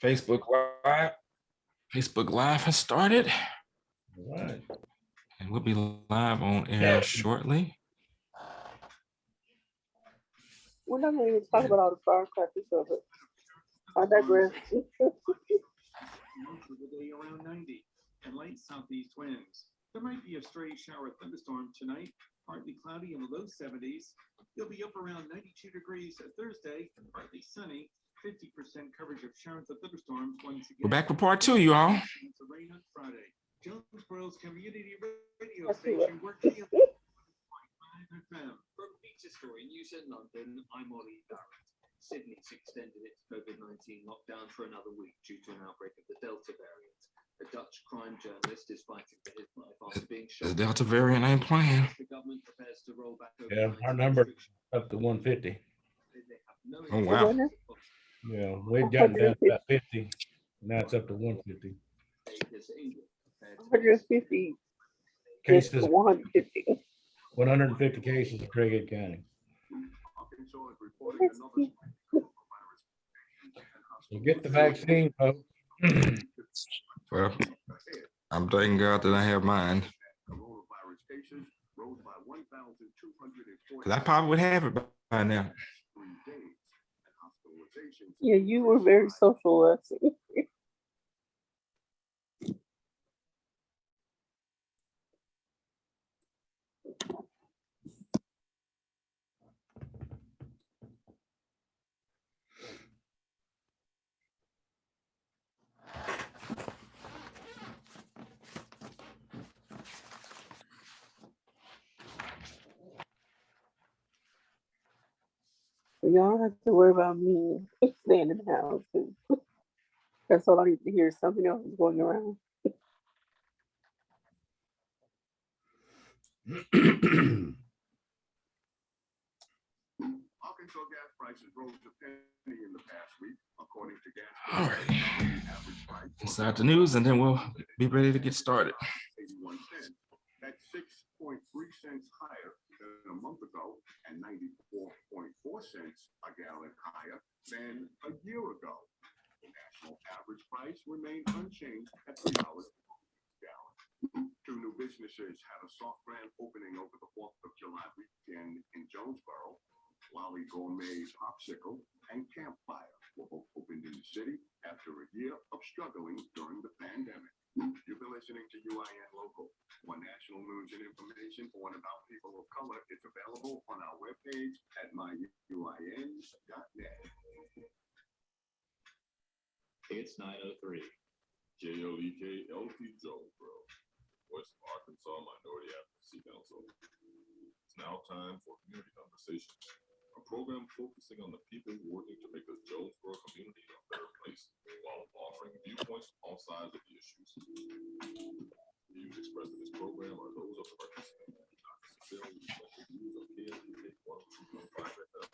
Facebook Live. Facebook Live has started. All right. And we'll be live on air shortly. We're not going to even talk about all the firecrackers of it. I digress. Today around 90 and light southeast winds. There might be a stray shower thunderstorm tonight, partly cloudy in the low 70s. You'll be up around 92 degrees Thursday, partly sunny, 50% coverage of showers and thunderstorms once again. We're back for part 2, you all. It's rain on Friday. Jonesboro's community radio station working FM. From Pizza Story News in London, I'm Ollie Barrett. Sydney's extended its COVID-19 lockdown for another week due to an outbreak of the Delta variant. A Dutch crime journalist is fighting for his life after being shot. The Delta variant ain't playing. The government prepares to roll back over. Yeah, our number up to 150. Oh, wow. Yeah, we've gotten down to about 50. Now it's up to 150. 150 Cases, 150. 150 cases in Craighead County. So get the vaccine, folks. Well, I'm thanking God that I have mine. Because I probably would have it by now. Yeah, you were very social, Leslie. Y'all don't have to worry about me staying in the house. That's all I need to hear. Something else is going around. Arkansas gas prices rose a penny in the past week, according to gas. All right. Inside the news, and then we'll be ready to get started. 81 cents. That's 6.3 cents higher than a month ago, and 94.4 cents a gallon higher than a year ago. The national average price remained unchanged at $3 a gallon. Two new businesses had a soft grand opening over the 4th of July weekend in Jonesboro. Wally Gourmet Popsicle and Campfire were both opened in the city after a year of struggling during the pandemic. You've been listening to UIN Local, one national news and information on about people of color. It's available on our webpage at myuin.net. It's 9:03. JOEK-LP Jonesboro, Voice of Arkansas Minority Advocacy Council. It's now time for Community Conversations, a program focusing on the people working to make the Jonesboro community a better place while offering viewpoints on all sides of the issues. Views expressed in this program are those of the participants and do not necessarily reflect the views of KLPK 102.5 FM.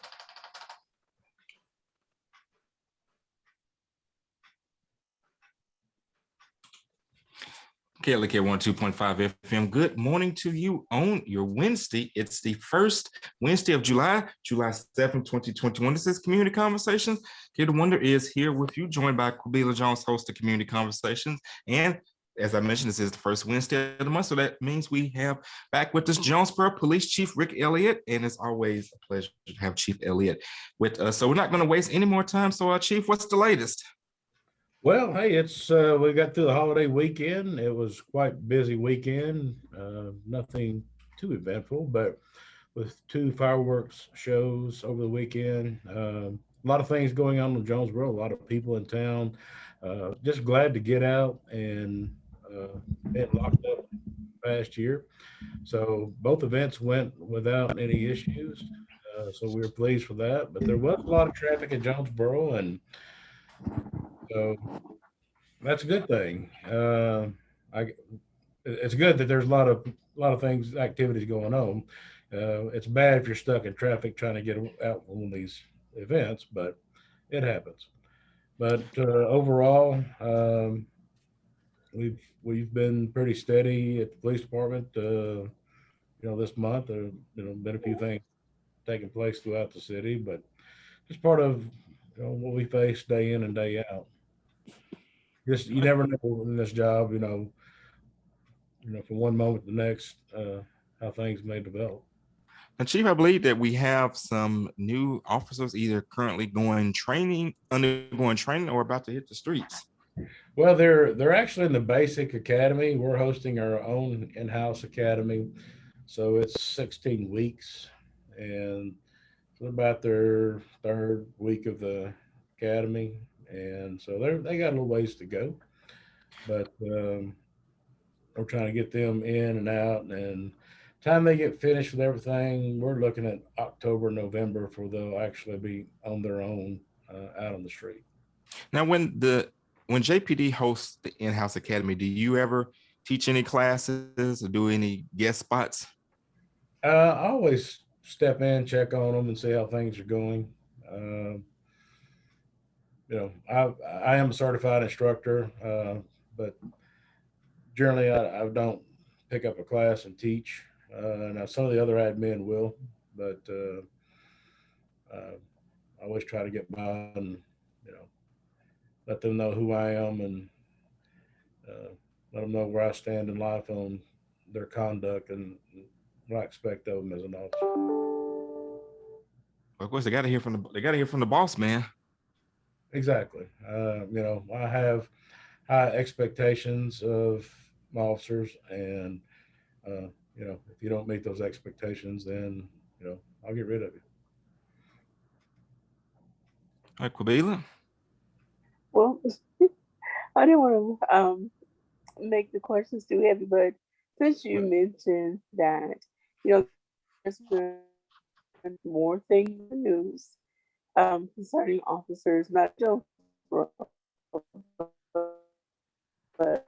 KLK 102.5 FM. Good morning to you on your Wednesday. It's the first Wednesday of July 7th, 2021. This is Community Conversations. Kid Wonder is here with you, joined by Quabila Jones, host of Community Conversations. And as I mentioned, this is the first Wednesday of the month, so that means we have back with us Jonesboro Police Chief Rick Elliott, and it's always a pleasure to have Chief Elliott with us. So we're not going to waste any more time. So, Chief, what's the latest? Well, hey, it's we got through the holiday weekend. It was quite busy weekend. Nothing too eventful, but with 2 fireworks shows over the weekend. A lot of things going on in Jonesboro. A lot of people in town. Just glad to get out and been locked up past year. So both events went without any issues. So we were pleased for that. But there was a lot of traffic in Jonesboro, and so that's a good thing. It's good that there's a lot of things, activities going on. It's bad if you're stuck in traffic trying to get out from one of these events, but it happens. But overall, we've been pretty steady at the police department. This month there been a few things taking place throughout the city, but it's part of what we face day in and day out. Just you never know in this job, from one moment to the next, how things may develop. And Chief, I believe that we have some new officers either currently undergoing training, or about to hit the streets. Well, they're actually in the basic academy. We're hosting our own in-house academy, so it's 16 weeks, and it's about their third week of the academy, and so they got a little ways to go, but we're trying to get them in and out, and time they get finished with everything, we're looking at October, November for they'll actually be on their own out on the street. Now, when JPD hosts the in-house academy, do you ever teach any classes or do any guest spots? I always step in, check on them, and see how things are going. I am a certified instructor, but generally I don't pick up a class and teach. Now some of the other admin will, but I always try to get by and let them know who I am and let them know where I stand in life on their conduct and what I expect of them as an officer. Of course, they got to hear from the boss man. Exactly. I have high expectations of my officers, and if you don't meet those expectations, then I'll get rid of you. All right, Quabela. Well, I didn't want to make the questions too heavy, but since you mentioned that, there's been more things in the news concerning officers, not just, but I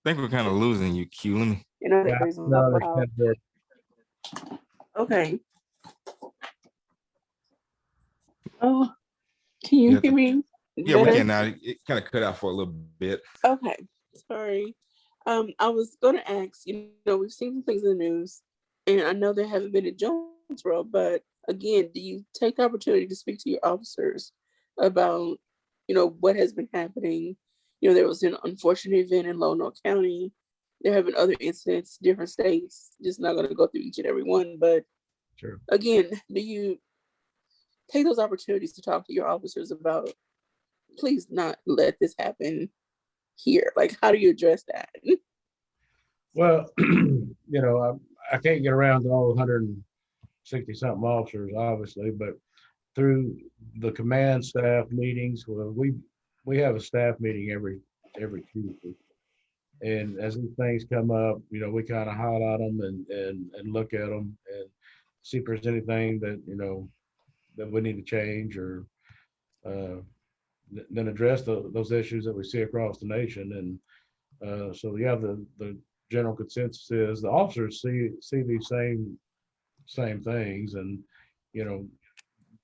think we're kind of losing you, Q. Let me. that there's about. Okay. Oh, can you hear me? Yeah, we can now. It kind of cut out for a little bit. Okay, sorry. I was going to ask. We've seen some things in the news, and I know there haven't been in Jonesboro, but again, do you take the opportunity to speak to your officers about, what has been happening? There was an unfortunate event in Lonoke County. There have been other incidents, different states. Just not going to go through each and every one, but sure. Again, do you take those opportunities to talk to your officers about, please not let this happen here? Like, how do you address that? Well, I can't get around to all 160 something officers, obviously, but through the command staff meetings, well, we have a staff meeting every Tuesday, and as these things come up, we kind of highlight them and look at them and see if there's anything that that we need to change, or then address those issues that we see across the nation. And so the general consensus is the officers see these same things, and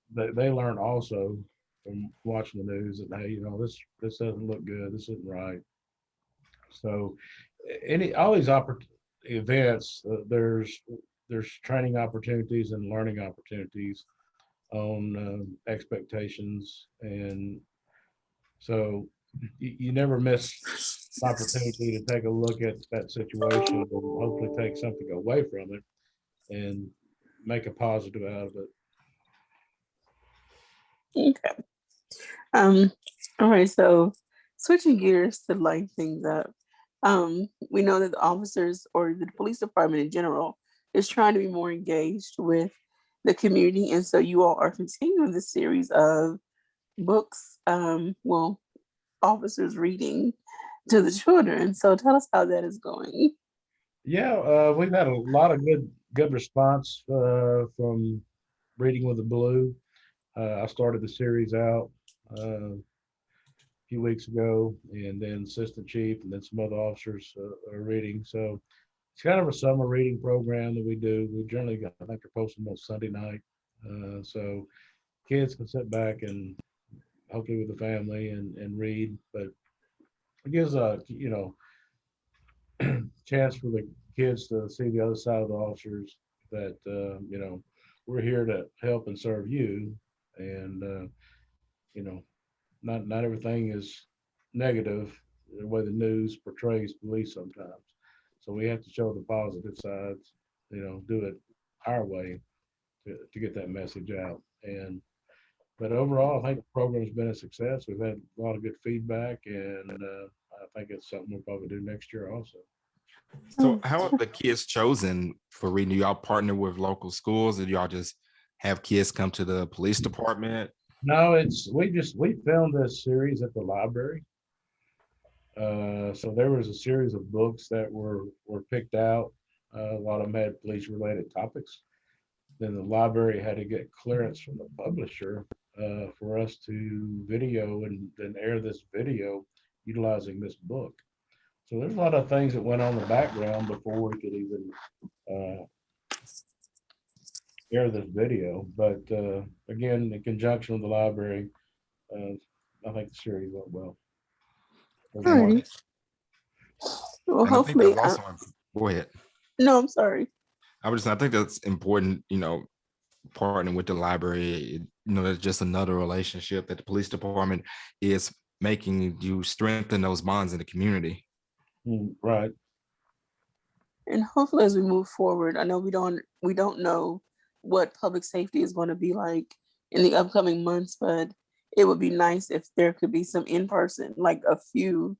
they learn also from watching the news that, hey, this doesn't look good, this isn't right. So all these events, there's training opportunities and learning opportunities on expectations, and so you never miss an opportunity to take a look at that situation and hopefully take something away from it and make a positive out of it. Okay. All right. So switching gears to light things up. We know that the officers or the police department in general is trying to be more engaged with the community. And so you all are continuing this series of books, officers reading to the children. So tell us how that is going. Yeah, we've had a lot of good response from Reading with the Blue. I started the series out a few weeks ago, and then Assistant Chief and then some other officers are reading. So it's kind of a summer reading program that we do. We generally, I think, they're posting on Sunday night. So kids can sit back and hopefully with the family and read, but it gives a chance for the kids to see the other side of the officers, that we're here to help and serve you, and not everything is negative the way the news portrays police sometimes. So we have to show the positive sides, do it our way to get that message out. But overall, I think the program's been a success. We've had a lot of good feedback, and I think it's something we'll probably do next year also. So how are the kids chosen for reading? Do y'all partner with local schools, or do y'all just have kids come to the police department? No, we filmed this series at the library. So there was a series of books that were picked out. A lot of them had police related topics. Then the library had to get clearance from the publisher for us to video and then air this video utilizing this book. So there's a lot of things that went on in the background before we could even uh, air this video. But again, in conjunction with the library, I think the series went well. Alrighty. Well, And I think hopefully, that's also, go ahead. no, I'm sorry. I think that's important, partnering with the library, that's just another relationship that the police department is making you strengthen those bonds in the community. Right. And hopefully, as we move forward, I know we don't know what public safety is going to be like in the upcoming months, but it would be nice if there could be some in person, like a few,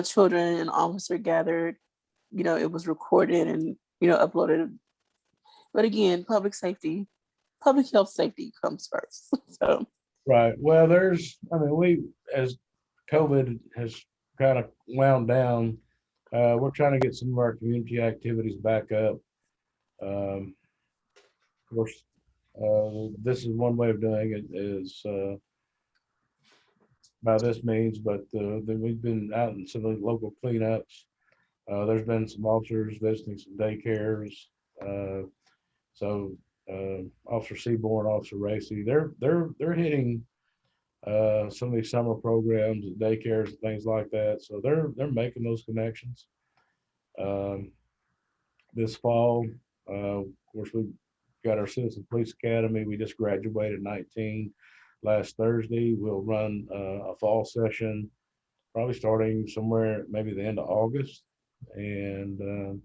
children and officer gathered. It was recorded and uploaded. But again, public health safety comes first. So Right. Well, as COVID has kind of wound down, we're trying to get some of our community activities back up. Of course, this is one way of doing it is by this means, but then we've been out in some of the local cleanups. There's been some officers visiting some daycares. Uh, so Officer Seaborn, Officer Racy, they're hitting some of these summer programs at daycares and things like that. So they're making those connections. This fall, of course, we got our Citizen Police Academy. We just graduated 19 last Thursday. We'll run a fall session, probably starting somewhere maybe the end of August. And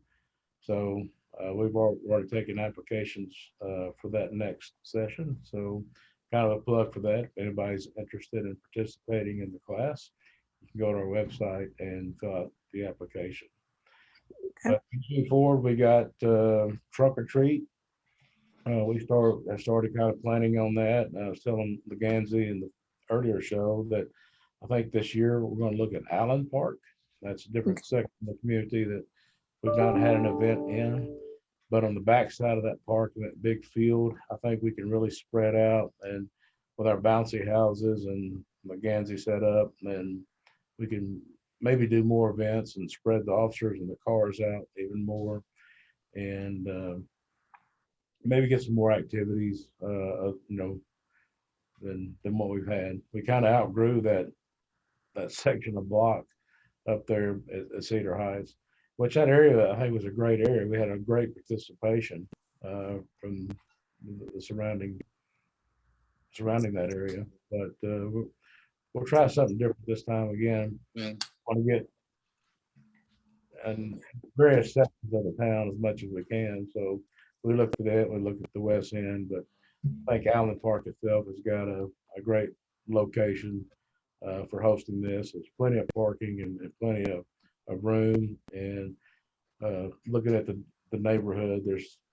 so we've already taken applications for that next session. So kind of a plug for that. If anybody's interested in participating in the class, you can go to our website and fill out the application. Okay. Moving forward, we got trunk or treat. We started kind of planning on that. I was telling Leganzi in the earlier show that I think this year we're going to look at Allen Park. That's a different section of the community that we've not had an event in. But on the back side of that park, in that big field, I think we can really spread out, and with our bouncy houses and Leganzi set up, and we can maybe do more events and spread the officers and the cars out even more, and maybe get some more activities, than what we've had. We kind of outgrew that section of block up there at Cedar Heights, which that area I think was a great area. We had a great participation from the surrounding that area, but we'll try something different this time again. Want to get in various sections of the town as much as we can. So we looked at that. We looked at the west end, but I think Allen Park itself has got a great location for hosting this. There's plenty of parking and plenty of room. And looking at the neighborhood,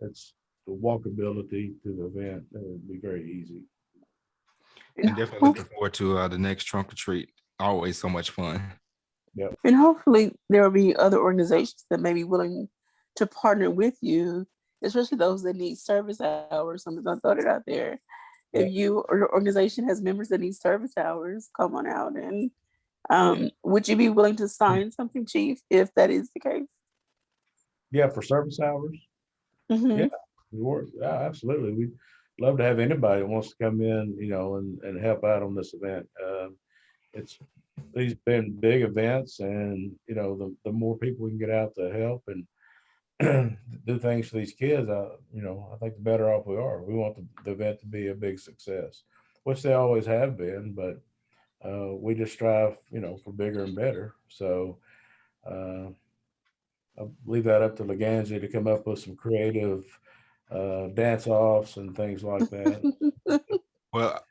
it's the walkability to the event. It would be very easy. And definitely looking forward to the next trunk or treat. Always so much fun. And hopefully there will be other organizations that may be willing to partner with you, especially those that need service hours. Something I thought it out there. If you or your organization has members that need service hours, come on out. And would you be willing to sign something, Chief, if that is the case? Yeah, for service hours. Mm-hmm. Yeah, absolutely. We'd love to have anybody that wants to come in, and help out on this event. These been big events, and the more people we can get out to help and do things for these kids, I think the better off we are. We want the event to be a big success, which they always have been, but we just strive, for bigger and better. So I'll leave that up to Leganzi to come up with some creative dance offs and things like that. Well,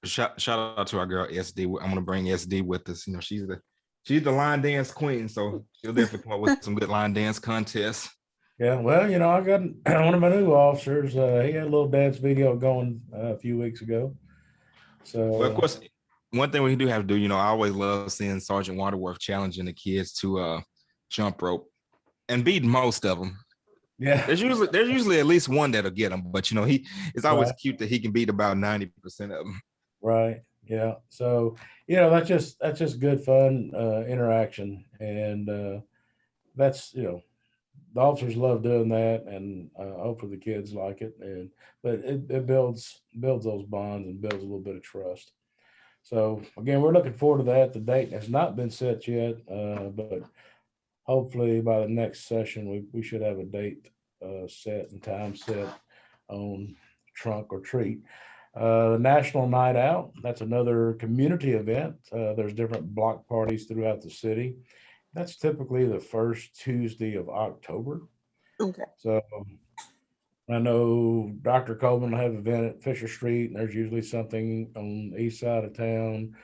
shout out to our girl SD. I'm gonna bring SD with us. She's the line dance queen, so she'll definitely come up with some good line dance contests. Yeah, well, I got one of my new officers. He had a little dance video going a few weeks ago. So, Well, of course, one thing we do have to do, I always love seeing Sergeant Waterworth challenging the kids to jump rope and beat most of them. yeah, There's usually at least one that'll get him, but it's always Right. cute that he can beat about 90% of them. right, yeah. So, that's just good fun interaction, and that's the officers love doing that, and hopefully the kids like it. But it builds those bonds and builds a little bit of trust. So again, we're looking forward to that. The date has not been set yet, but hopefully by the next session, we should have a date set and time set on trunk or treat. National Night Out, that's another community event. There's different block parties throughout the city. That's typically the first Tuesday of October. Okay. So I know Dr. Coleman will have an event at Fisher Street, and there's usually something on the east side of town.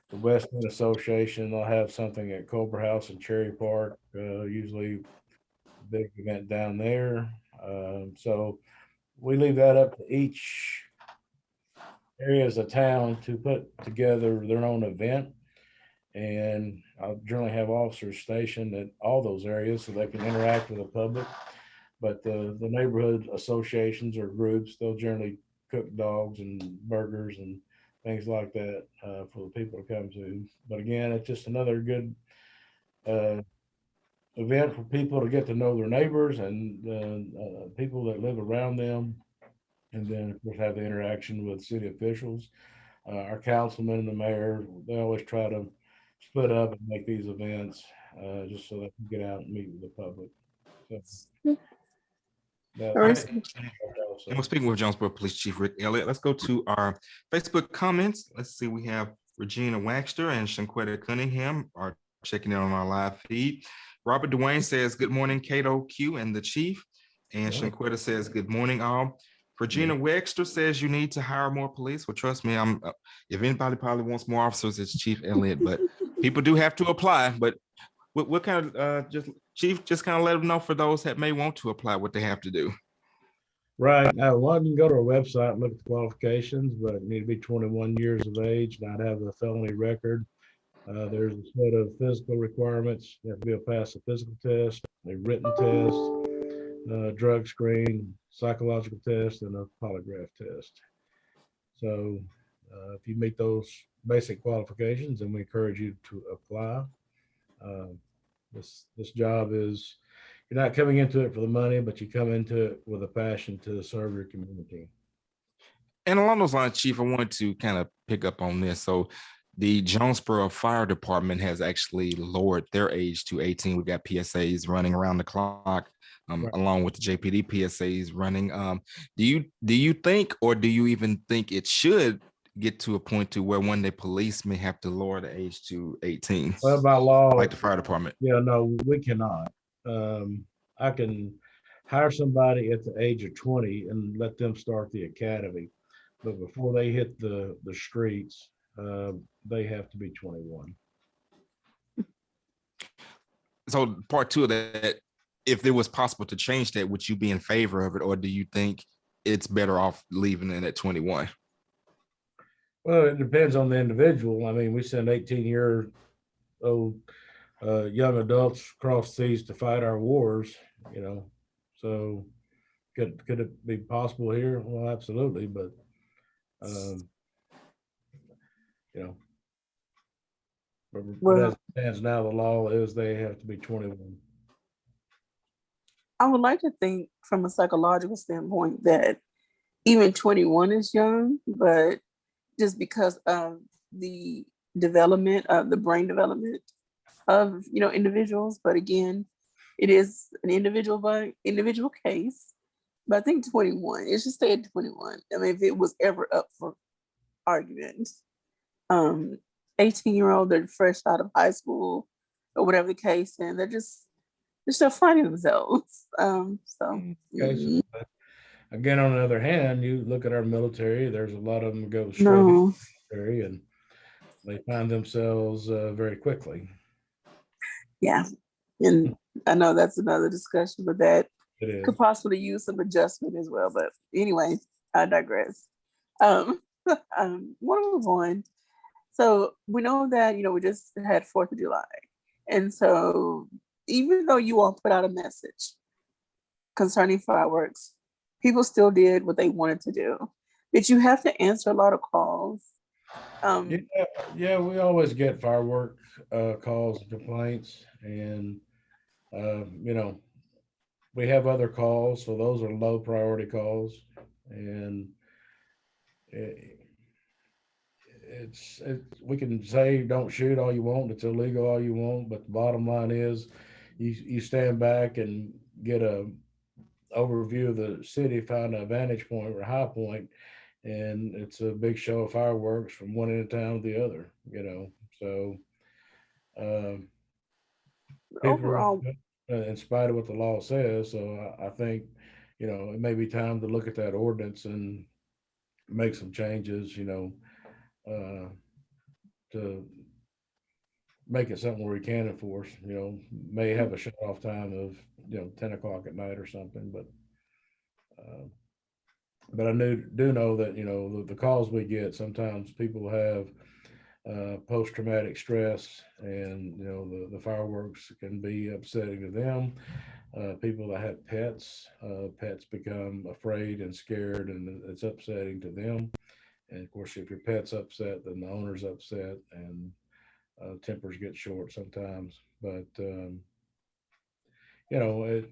The West End Association, they'll have something at Cobra House in Cherry Park, usually a big event down there. So we leave that up to each areas of town to put together their own event. And I'll generally have officers stationed at all those areas so they can interact with the public. But the neighborhood associations or groups, they'll generally cook dogs and burgers and things like that for the people to come to. But again, it's just another good event for people to get to know their neighbors and people that live around them. And then, of course, have the interaction with city officials. Our councilman and the mayor, they always try to split up and make these events just so they can get out and meet with the public. So, that- All right. that's also- And we're speaking with Jonesboro Police Chief Rick Elliott. Let's go to our Facebook comments. Let's see, we have Regina Waxter and Shanquetta Cunningham are checking in on our live feed. Robert Dwayne says, good morning, Cato Q and the chief. And Yeah. Shanquetta says, good morning, all. Regina Waxter says you need to hire more police. Well, trust me, if anybody probably wants more officers, it's Chief Elliott, but people do have to apply. But what kind of just kind of let them know for those that may want to apply what they have to do. Right. Now, one, you can go to our website and look at the qualifications, but you need to be 21 years of age, not have a felony record. There's a set of physical requirements. You have to be able to pass a physical test, a written test, drug screen, psychological test, and a polygraph test. So if you meet those basic qualifications, then we encourage you to apply. This job is, you're not coming into it for the money, but you come into it with a passion to serve your community. And along those lines, Chief, I wanted to kind of pick up on this. So the Jonesboro Fire Department has actually lowered their age to 18. We've got PSAs running around the clock, Right. along with the JPD PSAs running. Do you think, or do you even think it should get to a point to where one day police may have to lower the age to 18, Well, by law, like the fire department? yeah, no, we cannot. I can hire somebody at the age of 20 and let them start the academy, but before they hit the streets, they have to be 21. So part two of that, if it was possible to change that, would you be in favor of it, or do you think it's better off leaving it at 21? Well, it depends on the individual. I mean, we send 18-year-old young adults across seas to fight our wars, So could it be possible here? Well, absolutely, but but as it stands now, the law is they have to be 21. I would like to think from a psychological standpoint that even 21 is young, but just because of the development of the brain development of individuals. But again, it is an individual case. But I think 21, it should stay at 21. I mean, if it was ever up for argument. 18-year-old, they're fresh out of high school or whatever the case, and they're still finding themselves. Okay, so, again, on the other hand, you look at our military. There's a lot of them go straight into no, the military, and they find themselves very quickly. yeah, and I know that's another discussion, but that It is. could possibly use some adjustment as well. But anyway, I digress. Um, want to move on. So we know that we just had 4th of July, and so even though you all put out a message concerning fireworks, people still did what they wanted to do. Did you have to answer a lot of calls? Yeah, yeah, we always get firework calls and complaints, and you know, we have other calls, so those are low priority calls, and it, we can say don't shoot all you want, it's illegal all you want, but the bottom line is, you stand back and get a overview of the city, find a vantage point or a high point, and it's a big show of fireworks from one end of town to the other. So um, people, Overall, in spite of what the law says. So I think, it may be time to look at that ordinance and make some changes, uh, to make it something where we can enforce, may have a shut off time of, 10 o'clock at night or something, uh, but I do know that, the calls we get, sometimes people have post-traumatic stress, and the fireworks can be upsetting to them. People that have pets become afraid and scared, and it's upsetting to them. And of course, if your pet's upset, then the owner's upset, and tempers get short sometimes. But it,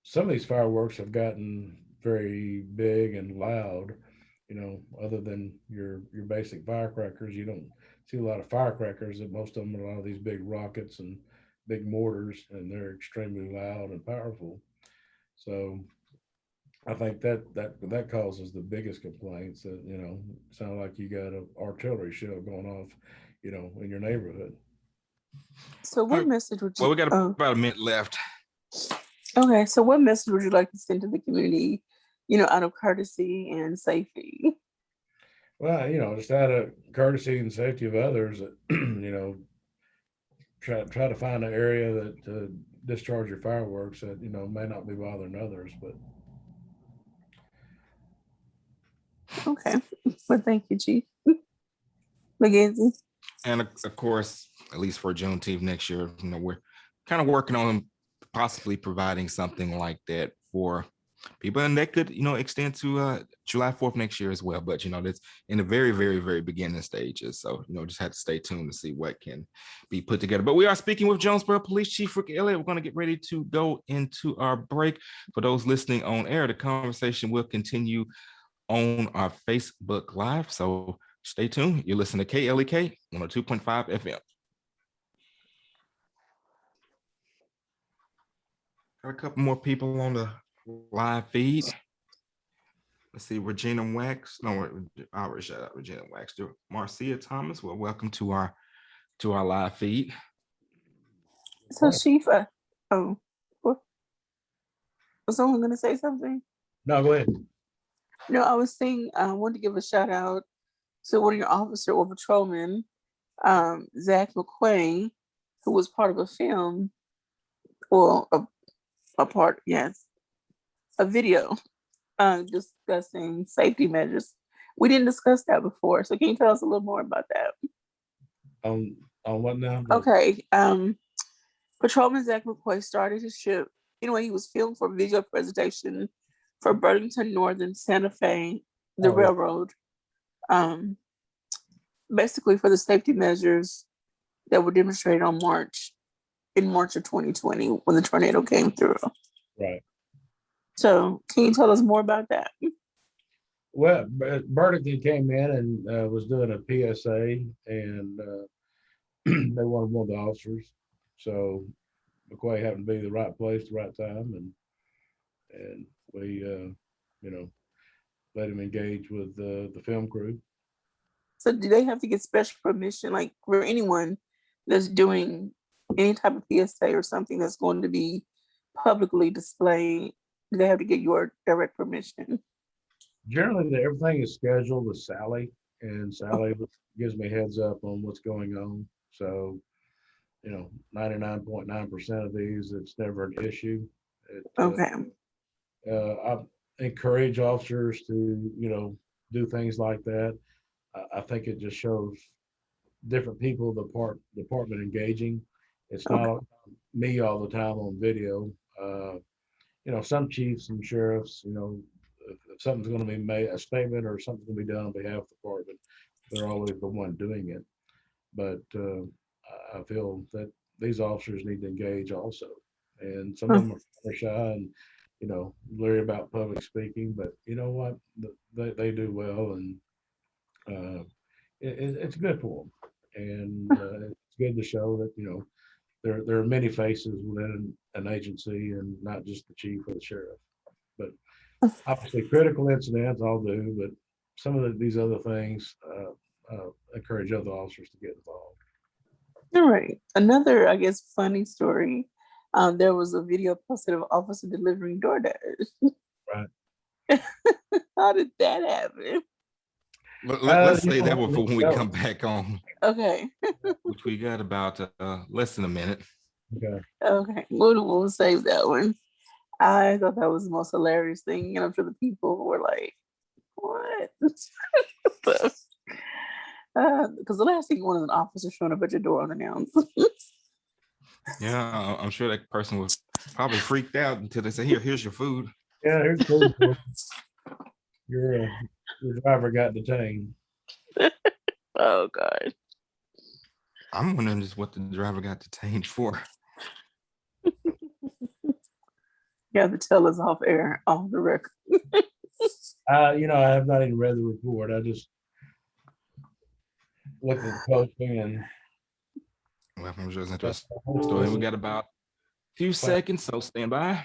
some of these fireworks have gotten very big and loud. Other than your basic firecrackers, you don't see a lot of firecrackers. That most of them are a lot of these big rockets and big mortars, and they're extremely loud and powerful. So I think that causes the biggest complaints. That sound like you got an artillery show going off, in your neighborhood. so what message would Well, you? we got Oh, about a minute left. okay. So what message would you like to send to the community? Out of courtesy and safety. Well, just out of courtesy and safety of others, that try to find an area that discharge your fireworks that may not be bothering others. But Okay. Well, thank you, Chief McGinty. And of course, at least for Juneteenth next year, we're kind of working on possibly providing something like that for people, and that could, extend to July 4th next year as well. But that's in the very, very, very beginning stages. So just have to stay tuned to see what can be put together. But we are speaking with Jonesboro Police Chief Rick Elliott. We're going to get ready to go into our break. For those listening on air, the conversation will continue on our Facebook Live. So stay tuned. You're listening to KLEK 102.5 FM. Got a couple more people on the live feed. Let's see, Regina Wax. No, I already shut out Regina Wax. Marcia Thomas. Well, welcome to our live feed. So, Chief, oh, what? Was someone going to say something? no, go ahead. No, I was saying I wanted to give a shout out to one of your officer or patrolmen, Zach McQuay, who was part of a film, or a part, yes, a video discussing safety measures. We didn't discuss that before, so can you tell us a little more about that? On what now? Okay, Patrolman Zach McQuay started his ship. Anyway, he was filmed for video presentation for Burlington Northern Santa Fe, the railroad. Basically for the safety measures that were demonstrated in March of 2020 when the tornado came through. Right. So can you tell us more about that? Well, Burlington came in and was doing a PSA, and they wanted one of the officers. So McQuay happened to be the right place, the right time, and we, let him engage with the film crew. So do they have to get special permission, like for anyone that's doing any type of PSA or something that's going to be publicly displayed? Do they have to get your direct permission? Generally, everything is scheduled with Sally, and Sally gives me heads up on what's going on. So, 99.9% of these, it's never an issue. Okay. I encourage officers to, do things like that. I think it just shows different people, department engaging. It's not me all the time on video. Some chiefs and sheriffs, if something's going to be made, a statement or something's going to be done on behalf of the department, they're always the one doing it. But I feel that these officers need to engage also. And some of them are shy and, leery about public speaking, but you know what? They do well, and it's good for them. And it's good to show that, there are many faces within an agency and not just the chief or the sheriff. But obviously critical incidents I'll do, but some of these other things encourage other officers to get involved. All right. Another, I guess, funny story. There was a video posted of an officer delivering DoorDash. Right. How did that happen? Let's say that before we come back on. Okay. Which we got about less than a minute. Okay. Okay. We'll save that one. I thought that was the most hilarious thing. And I'm sure the people were like, what? Because the last thing you want is an officer showing up at your door unannounced. Yeah, I'm sure that person was probably freaked out until they say, here's your food. Yeah, here's food. Your driver got detained. Oh, God. I'm wondering just what the driver got detained for. You have to tell us off air, off the record. I have not even read the report. I just looked at the posting and. Well, I'm just interested. So we got about a few seconds, so stand by.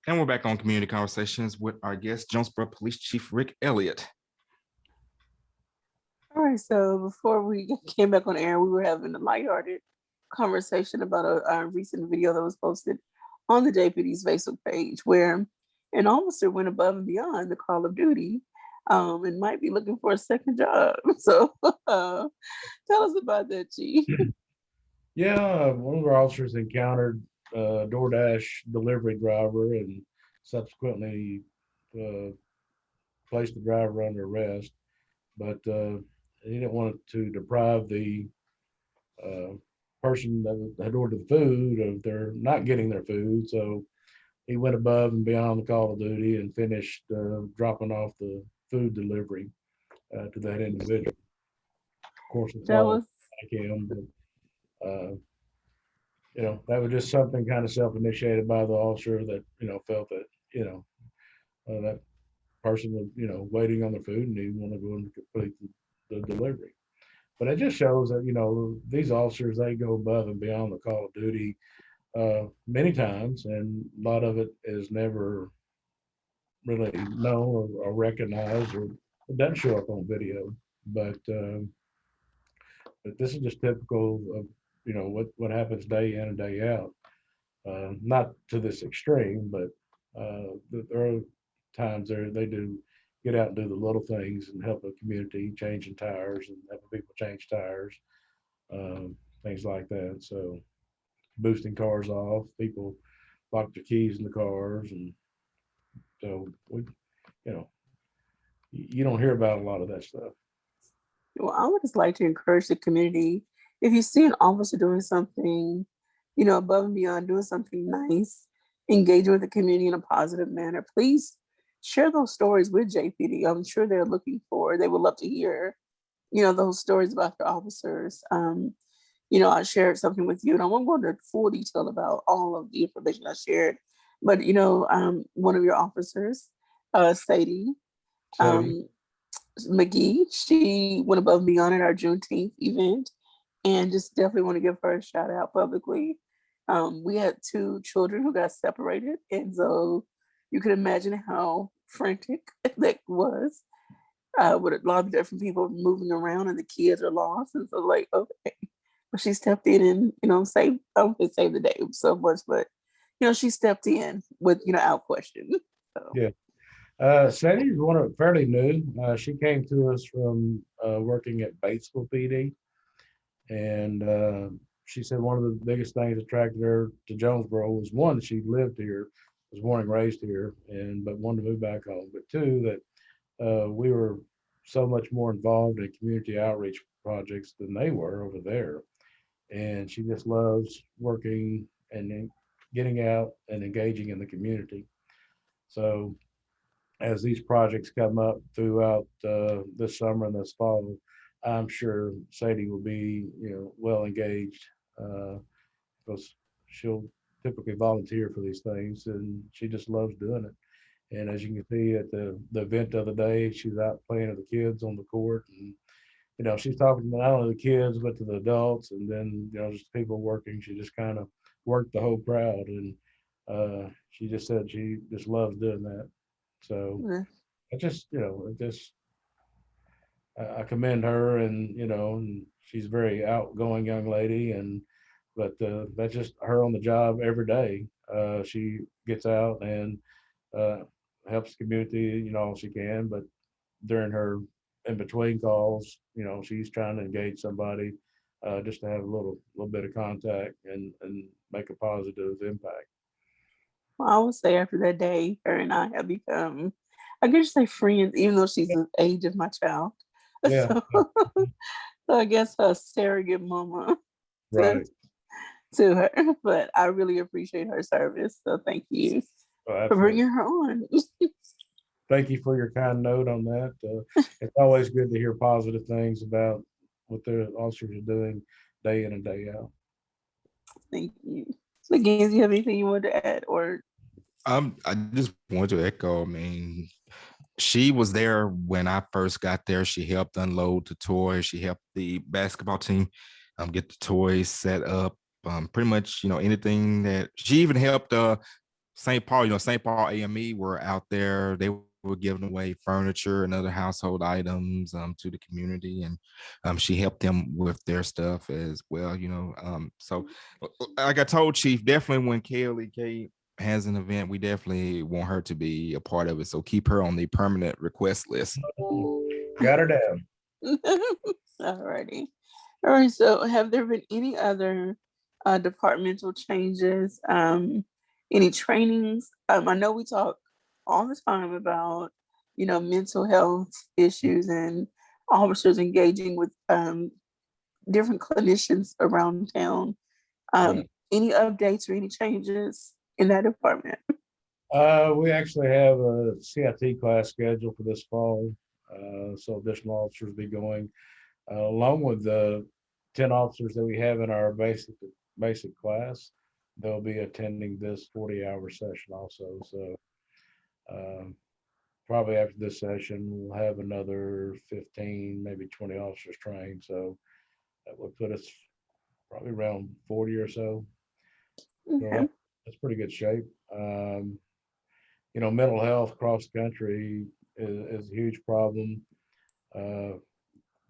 And we're back on Community Conversations with our guest, Jonesboro Police Chief Rick Elliott. All right, so before we came back on air, we were having a lighthearted conversation about a recent video that was posted on the JPD's Facebook page where an officer went above and beyond the call of duty and might be looking for a second job. So tell us about that, Chief. Yeah, one of our officers encountered a DoorDash delivery driver and subsequently placed the driver under arrest. But he didn't want to deprive the person that had ordered the food of their not getting their food. So he went above and beyond the call of duty and finished dropping off the food delivery to that individual. Of course, it's That all was like him, but that was just something kind of self-initiated by the officer that, felt that, that person was, waiting on the food and he wanted to go and complete the delivery. But it just shows that, these officers, they go above and beyond the call of duty many times, and a lot of it is never really known or recognized, or it doesn't show up on video. But this is just typical of, what happens day in and day out. Not to this extreme, but there are times they do get out and do the little things and help the community, changing tires and helping people change tires, things like that. So boosting cars off, people lock their keys in the cars, and so you don't hear about a lot of that stuff. Well, I would just like to encourage the community. If you see an officer doing something, above and beyond, doing something nice, engaging with the community in a positive manner, please share those stories with JPD. I'm sure they would love to hear, those stories about their officers. I shared something with you, and I won't go into full detail about all of the information I shared, but, one of your officers, Sadie, McGee, she went above and beyond at our Juneteenth event. and just definitely want to give her a shout out publicly. We had two children who got separated, and so you can imagine how frantic that was, with a lot of different people moving around, and the kids are lost, and so like, okay, but she stepped in and saved. I don't think saved the day so much, but she stepped in with out question. So. Yeah. Sadie's fairly new. She came to us from working at Batesville PD, and she said one of the biggest things that attracted her to Jonesboro was, one, she lived here, was born and raised here, but wanted to move back home. But two, that we were so much more involved in community outreach projects than they were over there, and she just loves working and then getting out and engaging in the community. So as these projects come up throughout this summer and this fall, I'm sure Sadie will be, well engaged, because she'll typically volunteer for these things, and she just loves doing it. And as you can see at the event the other day, she's out playing with the kids on the court, and she's talking to not only the kids but to the adults, and then just people working. She just kind of worked the whole crowd, and she just said she just loves doing that. So I just, I commend her, and she's a very outgoing young lady, but that's just her on the job every day. She gets out and helps the community, all she can, but during her in between calls, she's trying to engage somebody, just to have a little bit of contact and make a positive impact. Well, I would say after that day, her and I have become, I guess, say friends, even though she's the age of my child. Yeah. So I guess her surrogate mama Right. to her. But I really appreciate her service. So thank you Oh, for bringing her on. Thank you for your kind note on that. It's always good to hear positive things about what the officers are doing day in and day out. Thank you. So, again, do you have anything you want to add, or? I just want to echo. I mean, she was there when I first got there. She helped unload the toys. She helped the basketball team get the toys set up. Pretty much, anything that she even helped. St. Paul, St. Paul AME were out there. They were giving away furniture and other household items to the community, and she helped them with their stuff as well. So like I told Chief, definitely when KLEK has an event, we definitely want her to be a part of it. So keep her on the permanent request list. Got her down. Alrighty. All right. So have there been any other departmental changes? Any trainings? I know we talk all the time about, mental health issues and officers engaging with different clinicians around town. Right. Any updates or any changes in that department? We actually have a CIT class scheduled for this fall. So additional officers will be going, along with the 10 officers that we have in our basic class. They'll be attending this 40-hour session also. So probably after this session, we'll have another 15, maybe 20 officers trained. So that would put us probably around 40 or so. Okay. So that's pretty good shape. Mental health across the country is a huge problem.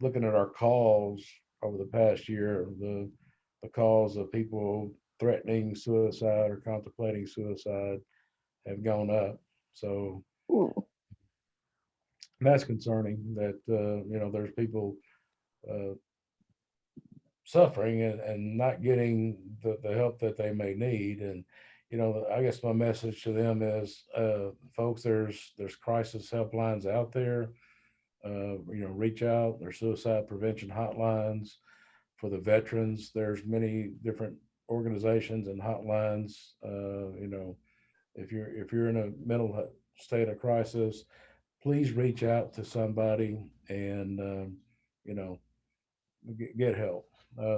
Looking at our calls over the past year, the calls of people threatening suicide or contemplating suicide have gone up. So that's concerning that, there's people suffering and not getting the help that they may need. And, I guess my message to them is, folks, there's crisis helplines out there. Reach out. There's suicide prevention hotlines for the veterans. There's many different organizations and hotlines. If you're in a mental state of crisis, please reach out to somebody and get help.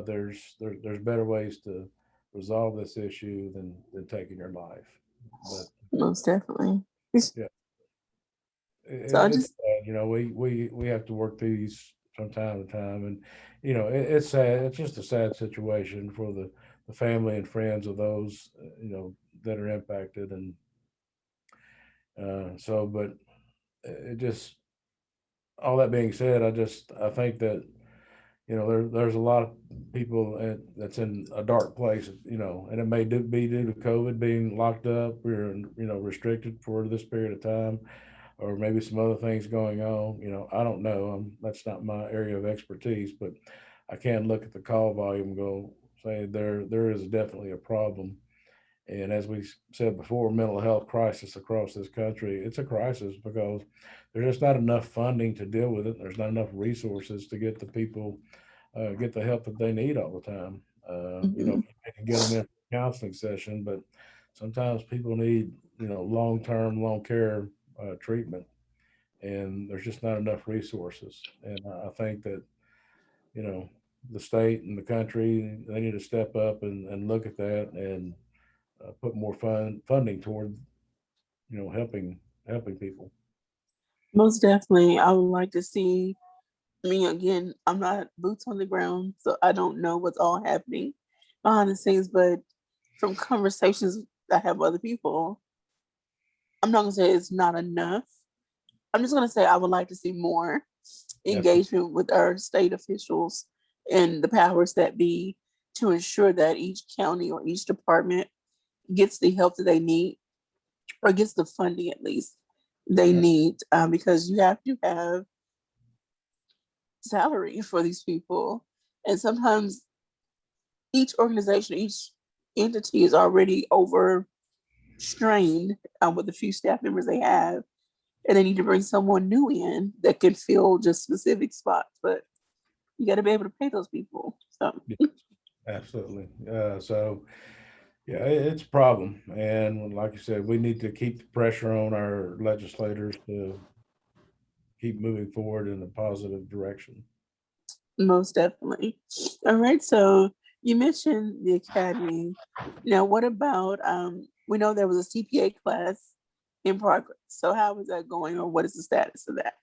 There's better ways to resolve this issue than taking your life. But most definitely. yeah, So I just, we have to work through these from time to time. And, it's sad. It's just a sad situation for the family and friends of those, that are impacted. And but it just, all that being said, I think that, there's a lot of people that's in a dark place, and it may be due to COVID being locked up or, restricted for this period of time, or maybe some other things going on. I don't know. That's not my area of expertise, but I can look at the call volume and go say there is definitely a problem. And as we said before, mental health crisis across this country, it's a crisis because there's just not enough funding to deal with it. There's not enough resources to get the people, get the help that they need all the time. Mhm. You can get them in for a counseling session, but sometimes people need, long-term, long care treatment, and there's just not enough resources. And I think that, you know, the state and the country, they need to step up and look at that and put more funding toward, helping people. Most definitely, I would like to see. I mean, again, I'm not boots on the ground, so I don't know what's all happening behind the scenes. But from conversations I have with other people, I'm not gonna say it's not enough. I'm just gonna say I would like to see more Yes. engagement with our state officials and the powers that be to ensure that each county or each department gets the help that they need or gets the funding at least they need, because you have to have salary for these people. And sometimes each organization, each entity is already overstrained with the few staff members they have. And they need to bring someone new in that can fill just specific spots. But you got to be able to pay those people. So, Absolutely. So, yeah, it's a problem. And like you said, we need to keep the pressure on our legislators to keep moving forward in a positive direction. most definitely. All right. So, you mentioned the academy. Now, what about, we know there was a CPA class in progress. So, how is that going, or what is the status of that?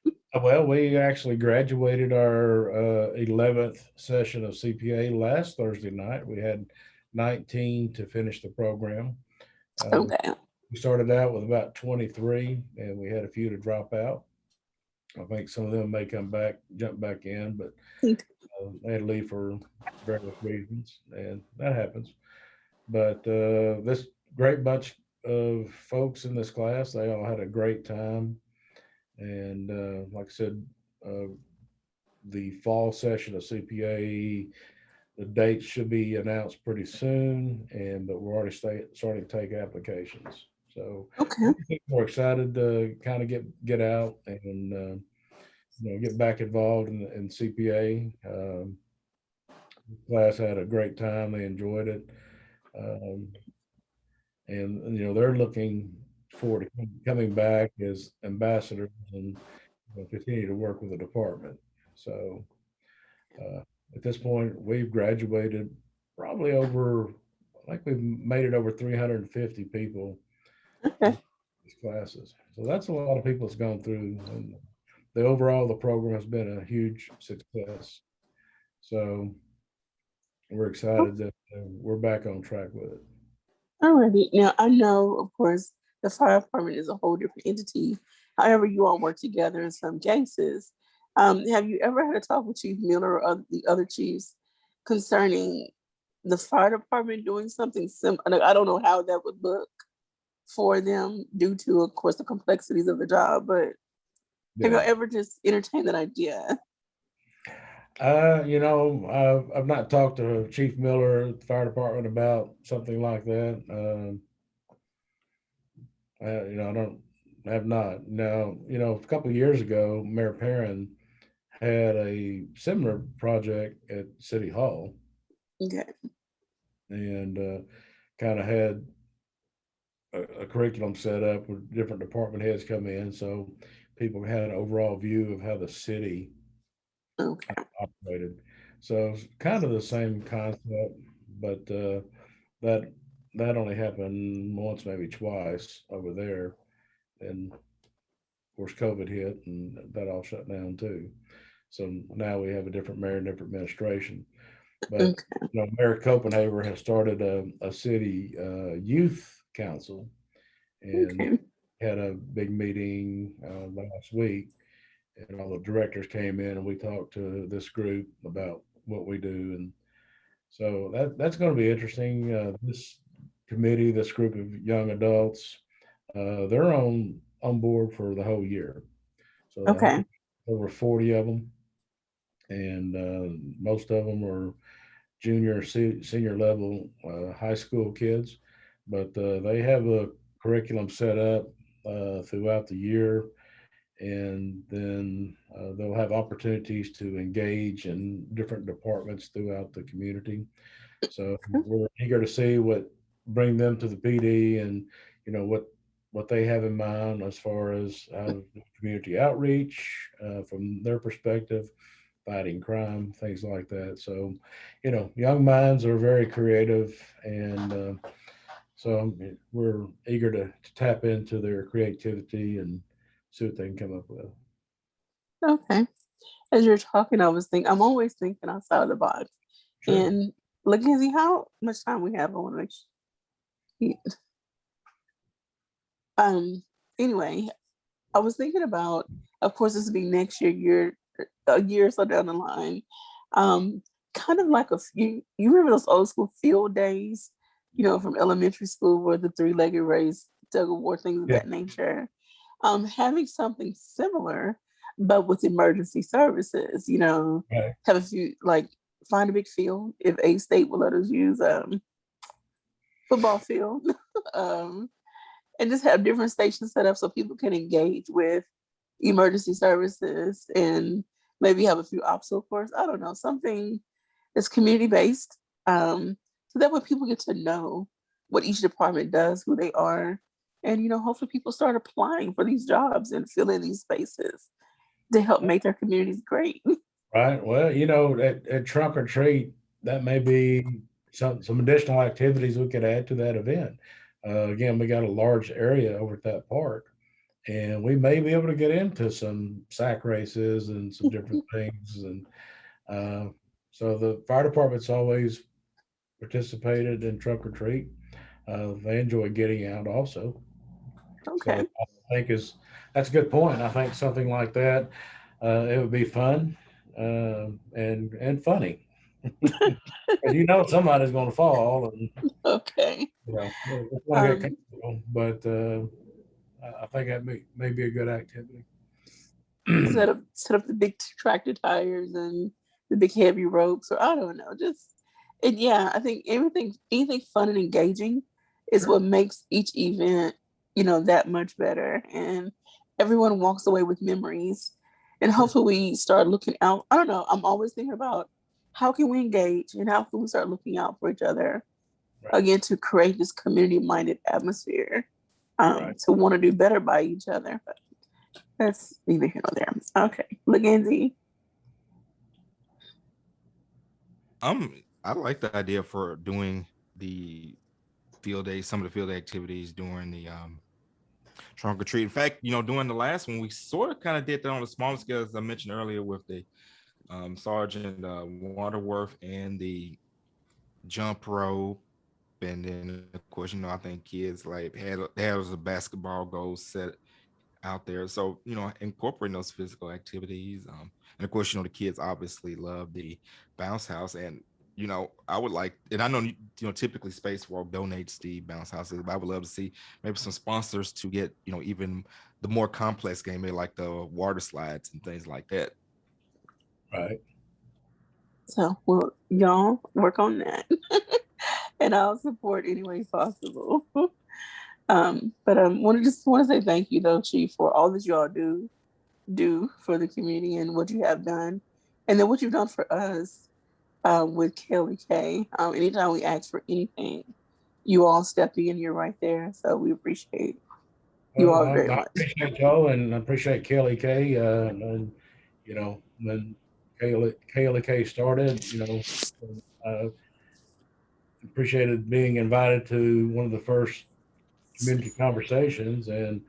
Well, we actually graduated our 11th session of CPA last Thursday night. We had 19 to finish the program. Okay. We started out with about 23, and we had a few to drop out. I think some of them may come back, jump back in, but they had to leave for various reasons, and that happens. But this great bunch of folks in this class, they all had a great time. And like I said, uh, the fall session of CPA, the dates should be announced pretty soon, and but we're already starting to take applications. So Okay. people are excited to kind of get out and get back involved in CPA. Class had a great time; they enjoyed it, um, and they're looking forward to coming back as ambassadors and continue to work with the department. So uh, at this point, we've graduated probably over, I think we've made it over 350 people Okay. in these classes. So that's a lot of people that's gone through. And the program has been a huge success. So we're excited that we're back on track with it. Alrighty. Now I know, of course, the fire department is a whole different entity. However, you all work together in some cases. Have you ever had a talk with Chief Miller or the other chiefs concerning the fire department doing something similar? I don't know how that would look for them due to, of course, the complexities of the job. But have you Yeah. ever just entertained that idea? I've not talked to Chief Miller at the fire department about something like that. I don't have not. Now, a couple of years ago, Mayor Perrin had a similar project at City Hall Okay. and kind of had a curriculum set up where different department heads come in. So people had an overall view of how the city Okay. operated. So it's kind of the same concept, but that that only happened once, maybe twice over there. And of course, COVID hit and that all shut down too. So now we have a different mayor and different administration. But Okay. Mayor Copenhagen has started a city youth council, and Okay. had a big meeting last week, and all the directors came in, and we talked to this group about what we do, and so that's going to be interesting. This committee, this group of young adults, they're on board for the whole year. So I Okay. think over 40 of them, and most of them are junior, senior level high school kids, but they have a curriculum set up throughout the year, and then they'll have opportunities to engage in different departments throughout the community. So we're eager to see what bring them to the PD, and what they have in mind as far as community outreach from their perspective, fighting crime, things like that. So, young minds are very creative, and so we're eager to tap into their creativity and see what they can come up with. Okay. As you're talking, I'm always thinking outside the box. Sure. And Mackenzie, how much time we have? I want to make sure. Anyway, I was thinking about, of course, this will be next year, a year or so down the line. Um, Kind of like you remember those old school field days, from elementary school where the three-legged race, tug of war, things of Yeah. that nature. Having something similar, but with emergency services, Right. have a few like find a big field if A State will let us use football field. um and just have different stations set up so people can engage with emergency services and maybe have a few obstacle course. I don't know, something that's community based. So that way people get to know what each department does, who they are, and hopefully people start applying for these jobs and fill in these spaces to help make their communities great. Right. Well, at trunk or treat, that may be some additional activities we could add to that event. Again, we got a large area over at that park, and we may be able to get into some sack races and some different things. And uh, so the fire department's always participated in trunk or treat. They enjoy getting out also. So Okay. I think that's a good point. I think something like that, it would be fun and funny. And somebody's going to fall, and Okay. it's going to get Um, comfortable. But I think that may be a good activity. set up the big tractor tires and the big heavy ropes, or I don't know, just and yeah, I think anything fun and engaging is Sure. what makes each event, that much better. And everyone walks away with memories. And Sure. hopefully we start looking out. I don't know. I'm always thinking about how can we engage and how can we start looking out for each other Right. again to create this community minded atmosphere, Right. to want to do better by each other. But that's neither here nor there. Okay, Mackenzie. I like the idea for doing the field days, some of the field day activities during the trunk or treat. In fact, during the last one, we sort of kind of did that on a smaller scale, as I mentioned earlier, with the Sergeant Waterworth and the jump rope. And then, of course, I think kids like had a basketball goal set out there. So, incorporating those physical activities. And of course, the kids obviously love the bounce house. And, I would like, and I know, typically Space Walk donates the bounce houses, but I would love to see maybe some sponsors to get, even the more complex game, maybe like the water slides and things like that. Right. So, well, y'all work on that, and I'll support any way possible. But want to say thank you though, Chief, for all that y'all do for the community and what you have done, and then what you've done for us with Kelly K. Anytime we ask for anything, you all step in. You're right there, so we appreciate you Well, all very I much. appreciate y'all, and I appreciate Kelly K. And when Kelly K started, I appreciated being invited to one of the first community conversations, and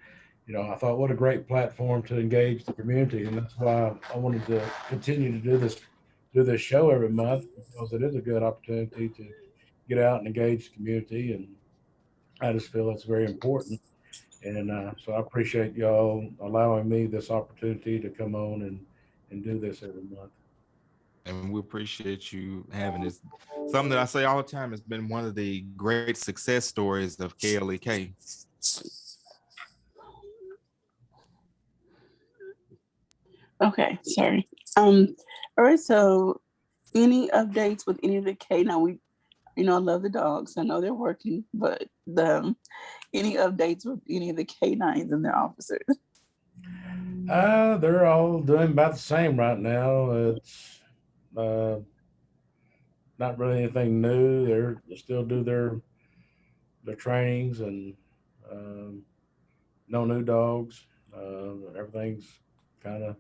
I thought what a great platform to engage the community, and that's why I wanted to continue to do this show every month, because it is a good opportunity to get out and engage the community, and I just feel it's very important. And so I appreciate y'all allowing me this opportunity to come on and do this every month. And we appreciate you having this. Something that I say all the time has been one of the great success stories of KLEK. Okay, sorry. All right, so any updates with any of the K? Now I love the dogs. I know they're working, but any updates with any of the K9s and their officers? They're all doing about the same right now. It's uh, not really anything new. They still do their trainings, and um, no new dogs. Everything's kind of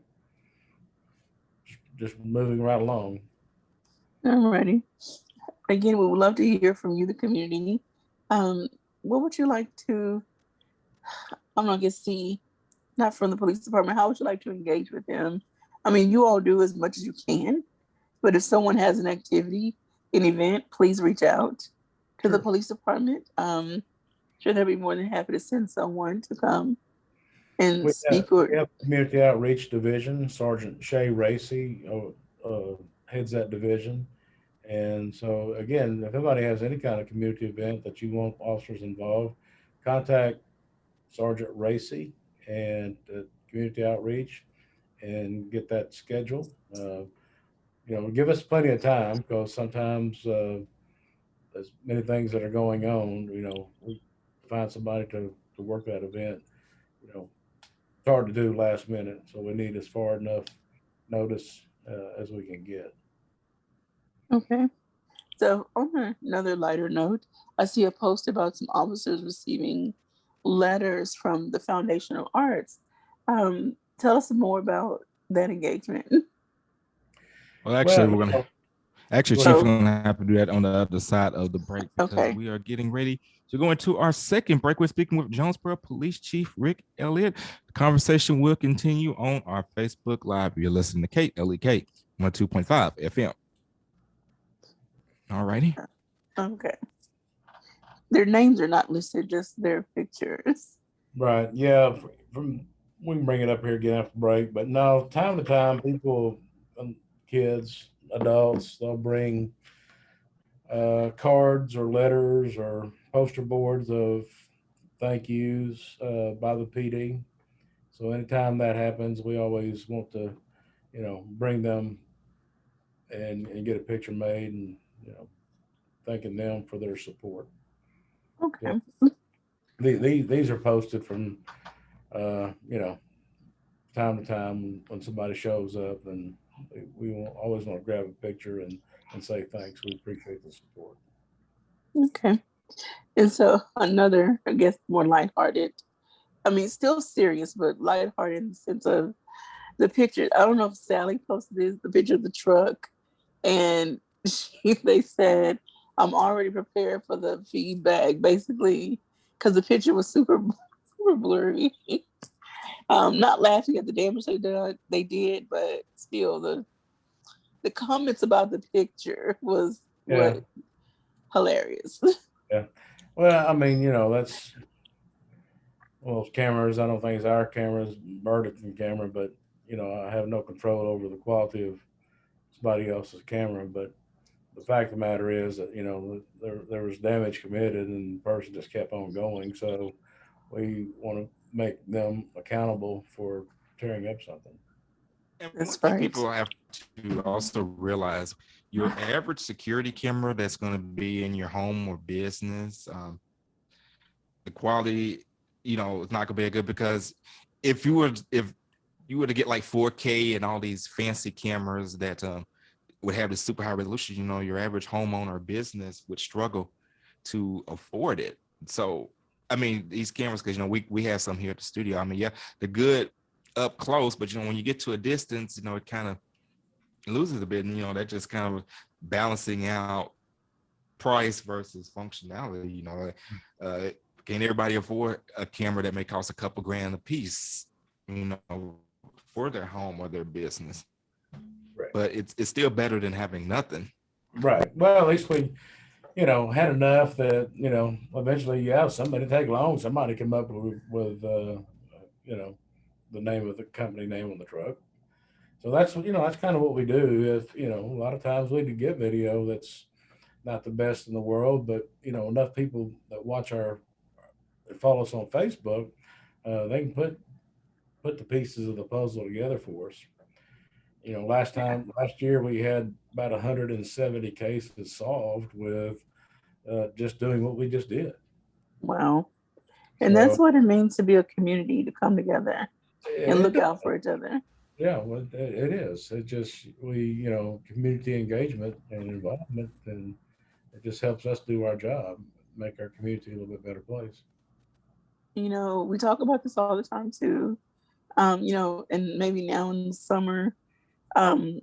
just moving right along. Alrighty. Again, we would love to hear from you, the community. Um, what would you like to, I'm not gonna see, not from the police department, how would you like to engage with them? I mean, you all do as much as you can, but if someone has an activity, an event, please reach out to the Sure. police department. Sure, they'll be more than happy to send someone to come and We have, speak or, we have Community Outreach Division. Sergeant Shay Racy heads that division. And so, again, if anybody has any kind of community event that you want officers involved, contact Sergeant Racy and Community Outreach and get that scheduled. Give us plenty of time, because sometimes there's many things that are going on. We find somebody to work that event. It's hard to do last minute, so we need as far enough notice as we can get. okay. So on another lighter note, I see a post about some officers receiving letters from the Foundational Arts. Tell us more about that engagement. Well, actually, Well, we're gonna actually, go Chief, ahead. we're Oh, gonna have to do that on the other side of the break, because okay. we are getting ready to go into our second break. We're speaking with Jonesboro Police Chief Rick Elliott. The conversation will continue on our Facebook Live. You're listening to KLEK 102.5 FM. All righty. Okay. Their names are not listed, just their pictures. Right. Yeah. From We can bring it up here again after break, but no, time to time, people, kids, adults, they'll bring cards or letters or poster boards of thank yous by the PD. So anytime that happens, we always want to, bring them and get a picture made, and thanking them for their support. So Okay. these are posted from uh, you know time to time when somebody shows up, and we always want to grab a picture and say thanks. We appreciate the support. Okay. And so another, I guess, more lighthearted. I mean, still serious, but lighthearted in the sense of the picture. I don't know if Sally posted this, the picture of the truck, and they said, "I'm already prepared for the feedback," basically, because the picture was super blurry. Not laughing at the damage they did, but still the comments about the picture was Yeah, what hilarious. yeah. Well, I mean, that's well, cameras. I don't think it's our cameras, Burlington camera, but I have no control over the quality of somebody else's camera. But the fact of the matter is that there was damage committed, and the person just kept on going. So we want to make them accountable for tearing up something. And one That's thing right. people have to also realize, your average security camera that's going to be in your home or business, the quality, is not going to be good, because if you were to get like 4K and all these fancy cameras that would have the super high resolution, your average homeowner or business would struggle to afford it. So, I mean, these cameras, because we have some here at the studio. I mean, yeah, they're good up close, but when you get to a distance, it kind of loses a bit, and that just kind of balancing out price versus functionality. Can't everybody afford a camera that may cost a couple grand a piece, for their home or their business? Right. But it's still better than having nothing. Right. Well, at least we, had enough that, eventually, somebody take long. Somebody come up with the name of the company name on the truck. So that's kind of what we do. If, a lot of times we can get video that's not the best in the world, but, enough people that that follow us on Facebook, they can put the pieces of the puzzle together for us. Last year we had about 170 cases solved with just doing what we just did. Wow. And that's So what it means to be a community, to come together and look it, out for each other. yeah, well, it is. It just community engagement and involvement, and it just helps us do our job, make our community a little bit better place. We talk about this all the time too. And maybe now in the summer, um,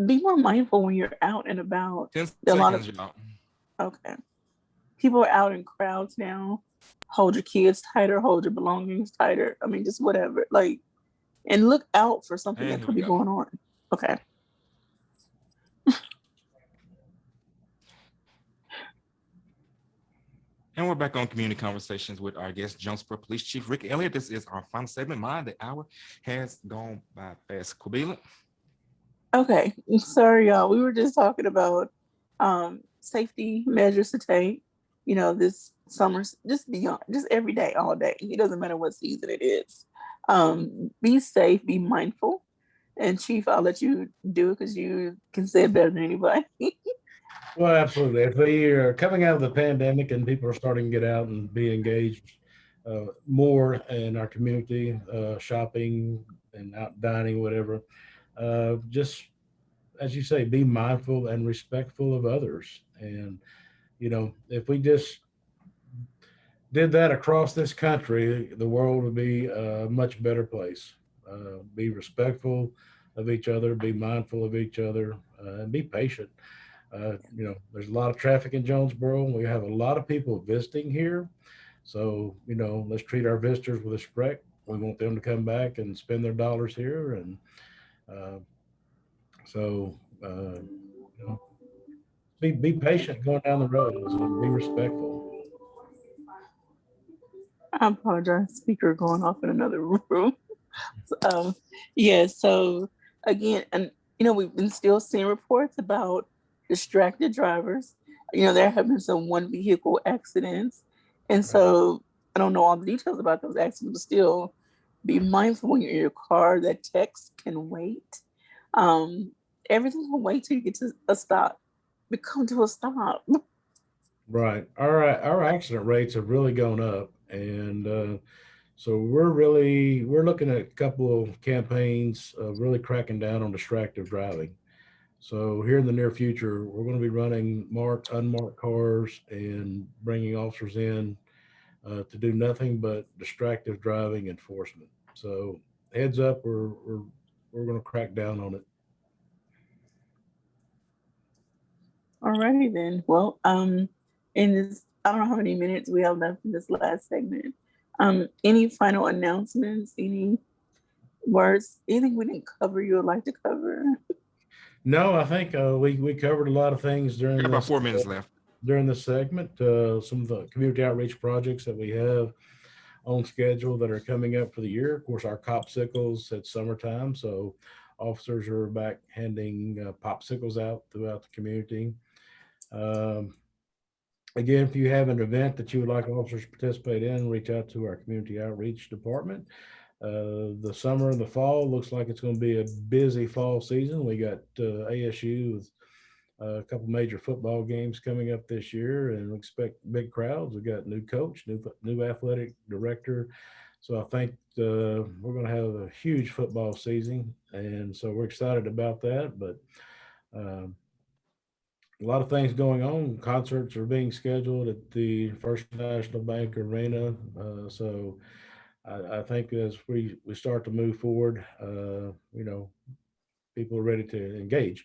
be more mindful when you're out and about. 10 A lot seconds, of y'all. Okay, people are out in crowds now. Hold your kids tighter, hold your belongings tighter. I mean, just whatever. Like, and look out for something And that here could we be go. going on. Okay. And we're back on Community Conversations with our guest, Jonesboro Police Chief Rick Elliott. This is our final segment. The hour has gone by fast. Kabila. Okay. Sorry, y'all. We were just talking about safety measures to take, this summer, just beyond, just every day, all day. It doesn't matter what season it is. Be safe, be mindful. And Chief, I'll let you do it because you can say it better than anybody. Well, absolutely. If we are coming out of the pandemic and people are starting to get out and be engaged more in our community, shopping and out dining, whatever, just as you say, be mindful and respectful of others. And, if we just did that across this country, the world would be a much better place. Be respectful of each other, be mindful of each other, and be patient. There's a lot of traffic in Jonesboro. We have a lot of people visiting here. So, let's treat our visitors with respect. We want them to come back and spend their dollars here. And uh, so, be patient going down the road and be respectful. I apologize. Speaker going off in another room. Um, yeah, so again, and we've been still seeing reports about distracted drivers. There have been some one vehicle accidents. And so I don't know all the details about those accidents, but still be mindful when you're in your car that text can wait. Um, Everything can wait till you get to a stop. We come to a stop. Right. Our accident rates have really gone up, and so we're looking at a couple of campaigns of really cracking down on distracted driving. So here in the near future, we're going to be running marked, unmarked cars and bringing officers in to do nothing but distracted driving enforcement. So heads up, we're going to crack down on it. Alrighty then. Well, in this, I don't know how many minutes we have left in this last segment. Any final announcements? Any words? Anything we didn't cover you would like to cover? No, I think we covered a lot of things during Got about this 4 minutes left. during this segment. Some of the community outreach projects that we have on schedule that are coming up for the year. Of course, our popsicles at summertime, so officers are back handing popsicles out throughout the community. Um, Again, if you have an event that you would like officers to participate in, reach out to our community outreach department. The summer and the fall looks like it's going to be a busy fall season. We got ASU with a couple major football games coming up this year, and we expect big crowds. We've got new coach, new athletic director. So I think we're going to have a huge football season, and so we're excited about that. But a lot of things going on. Concerts are being scheduled at the First National Bank Arena. So I think as we start to move forward, people are ready to engage.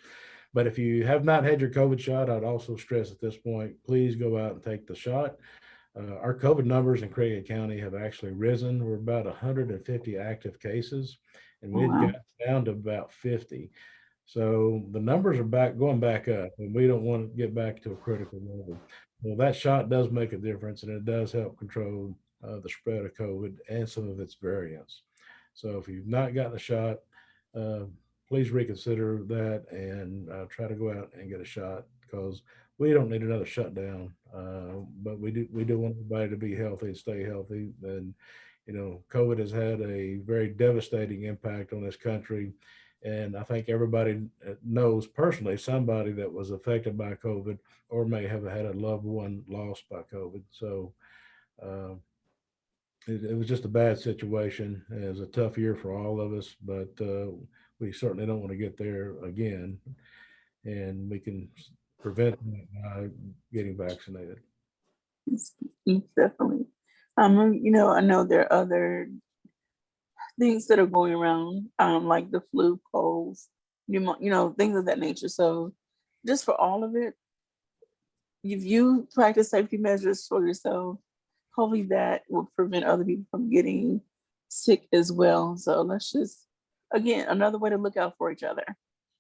But if you have not had your COVID shot, I'd also stress at this point, please go out and take the shot. Our COVID numbers in Craig County have actually risen. We're about 150 active cases, and we had Wow. got down to about 50. So the numbers are going back up, and we don't want to get back to a critical level. Well, that shot does make a difference, and it does help control the spread of COVID and some of its variants. So if you've not gotten a shot, uh, please reconsider that and try to go out and get a shot, because we don't need another shutdown. But we do want everybody to be healthy and stay healthy. And COVID has had a very devastating impact on this country. And I think everybody knows personally somebody that was affected by COVID or may have had a loved one lost by COVID. So uh, it was just a bad situation. It was a tough year for all of us, but we certainly don't want to get there again. And we can prevent that by getting vaccinated. Definitely. I know there are other things that are going around, like the flu, colds, things of that nature. So just for all of it, if you practice safety measures for yourself, hopefully that will prevent other people from getting sick as well. So let's just, again, another way to look out for each other.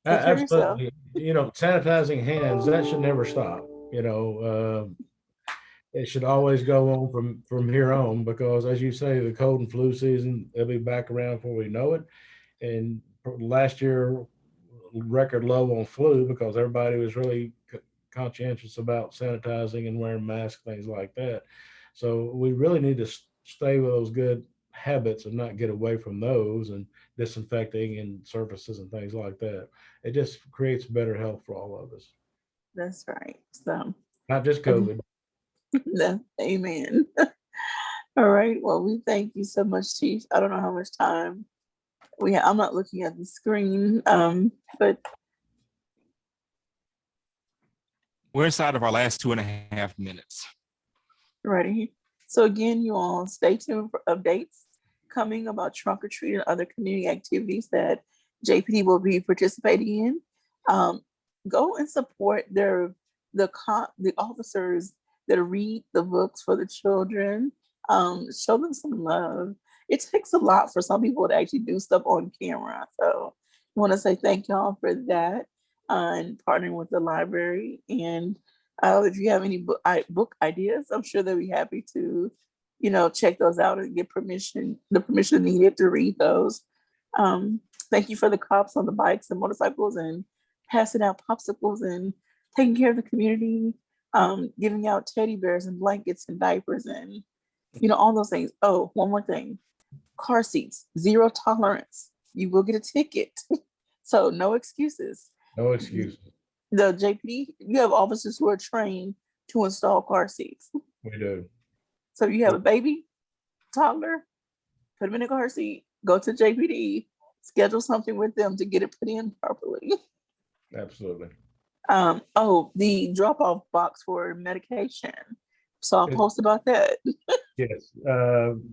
Take care of yourself. Absolutely. Sanitizing hands, that should never stop. It should always go on from here on, because as you say, the cold and flu season, they'll be back around before we know it. And last year, record low on flu because everybody was really conscientious about sanitizing and wearing masks, things like that. So we really need to stay with those good habits and not get away from those, and disinfecting and surfaces and things like that. It just creates better health for all of us. That's right. So, Not just COVID. amen. All right. Well, we thank you so much, Chief. I don't know how much time we have. I'm not looking at the screen, but We're inside of our last 2.5 minutes. ready. So again, you all stay tuned for updates coming about trunk or treat and other community activities that JPD will be participating in. Go and support the officers that read the books for the children. Show them some love. It takes a lot for some people to actually do stuff on camera. So I want to say thank y'all for that and partnering with the library. And if you have any book ideas, I'm sure they'll be happy to, check those out and get the permission needed to read those. Thank you for the cops on the bikes and motorcycles and passing out popsicles and taking care of the community, giving out teddy bears and blankets and diapers and, all those things. Oh, one more thing. Car seats, 0 tolerance. You will get a ticket. So no excuses. No excuses. The JPD, you have officers who are trained to install car seats. We do. So if you have a baby, toddler, put them in a car seat, go to JPD, schedule something with them to get it put in properly. Absolutely. The drop-off box for medication. So I'll post about that. Yes.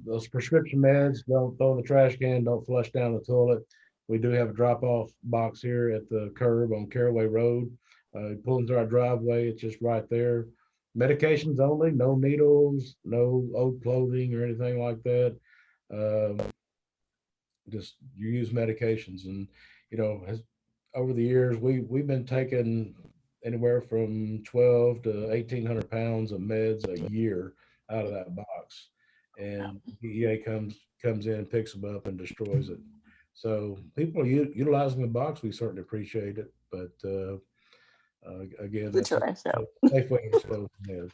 Those prescription meds, don't throw in the trash can, don't flush down the toilet. We do have a drop-off box here at the curb on Caraway Road. You pull into our driveway, it's just right there. Medications only, no needles, no old clothing or anything like that. Just you use medications, and over the years we've been taking anywhere from 12 to 1,800 pounds of meds a year out of that box, and DEA comes in and picks them up and destroys it. So people are utilizing the box. We certainly appreciate it, but again, that's a safe way to dispose of meds.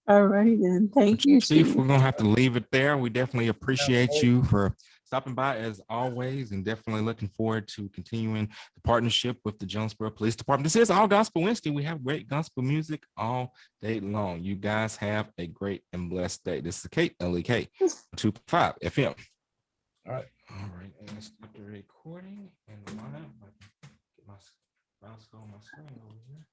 All righty then. Thank you, Chief. We're gonna have to leave it there. We definitely appreciate you for stopping by as always, and definitely looking forward to continuing the partnership with the Jonesboro Police Department. This is All Gospel Wednesday. We have great gospel music all day long. You guys have a great and blessed day. This is Kate, LEK 2.5 FM. All right. And let's start the recording and get my mouse on my screen over here.